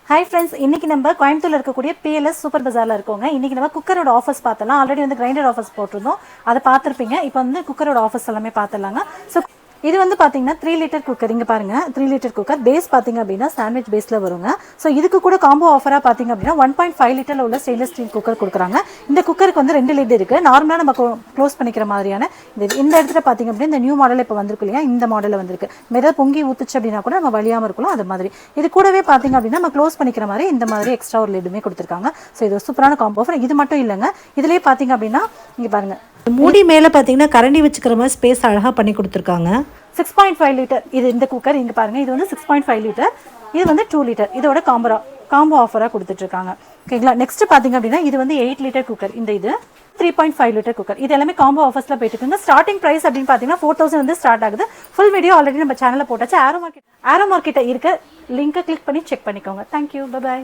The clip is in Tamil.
Hi friends, இன்னைக்கு நம்ம கோயம்புத்தூர்ல இருக்கக்கூடிய PLS சூப்பர் பஜார்ல இருக்கோங்க. இன்னைக்கு நம்ம குக்கரோட ஆஃபர்ஸ் பார்த்தலாம். ஆல்ரெடி வந்து கிரைண்டர் ஆஃபர்ஸ் போட்டிருந்தோம். அதை பார்த்துருப்பீங்க. இப்போ வந்து குக்கரோட ஆஃபர்ஸ் எல்லாமே பார்த்துடலாங்க. ஸோ இது வந்து பார்த்தீங்கன்னா 3 லிட்டர் குக்கர். இங்கே பாருங்க 3 லிட்டர் குக்கர் பேஸ் பார்த்தீங்க அப்படின்னா சாண்ட்விச் பேஸில் வருங்க. ஸோ இதுக்கு கூட காம்போ ஆஃபராக பார்த்தீங்க அப்படின்னா 1.5 லிட்டரில் உள்ள ஸ்டெயின்லெஸ் ஸ்டீல் குக்கர் கொடுக்குறாங்க. இந்த குக்கருக்கு வந்து 2 லிட் இருக்குது. நார்மலாக நம்ம க்ளோஸ் பண்ணிக்கிற மாதிரியான இந்த இடத்துல பார்த்தீங்க அப்படின்னா இந்த நியூ மாடல் இப்போ வந்திருக்கு இல்லையா, இந்த மாடலில் வந்திருக்கு. ஏதாவது பொங்கி ஊற்றுச்சு அப்படின்னா கூட நம்ம வழியாமல் இருக்கலாம். அது மாதிரி இது கூடவே பார்த்தீங்க அப்படின்னா நம்ம க்ளோஸ் பண்ணிக்கிற மாதிரி இந்த மாதிரி எக்ஸ்ட்ரா ஒரு லிட்டுமே கொடுத்துருக்காங்க. ஸோ இது சூப்பரான காம்போ ஆஃபர். இது மட்டும் இல்லைங்க, இதுலேயே பார்த்தீங்க அப்படின்னா இங்கே பாருங்கள் மூடி மேலே பார்த்தீங்கன்னா கரண்டி வச்சுக்கிற மாதிரி ஸ்பேஸ் அழகாக பண்ணி கொடுத்துருக்காங்க. 6.5 லிட்டர் இது இந்த குக்கர். இங்கே பாருங்கள், இது வந்து 6.5 லிட்டர், இது வந்து 2 லிட்டர். இதோட காம்போ ஆஃபராக கொடுத்துட்ருக்காங்க. ஓகேங்களா. நெக்ஸ்ட் பார்த்தீங்க அப்படின்னா இது வந்து 8 லிட்டர் குக்கர். இந்த இது 3.5 லிட்டர் குக்கர். இது எல்லாமே காம்போ ஆஃபர்ஸில் போயிட்டு இருக்குங்க. ஸ்டார்டிங் ப்ரைஸ் அப்படின்னு பார்த்தீங்கன்னா 4000 வந்து ஸ்டார்ட் ஆகுது. ஃபுல் வீடியோ ஆல்ரெடி நம்ம சேனலில் போட்டாச்சு. ஆரோ மார்க்கெட் இருக்க லிங்கை கிளிக் பண்ணி செக் பண்ணிக்கோங்க. Thank you, by.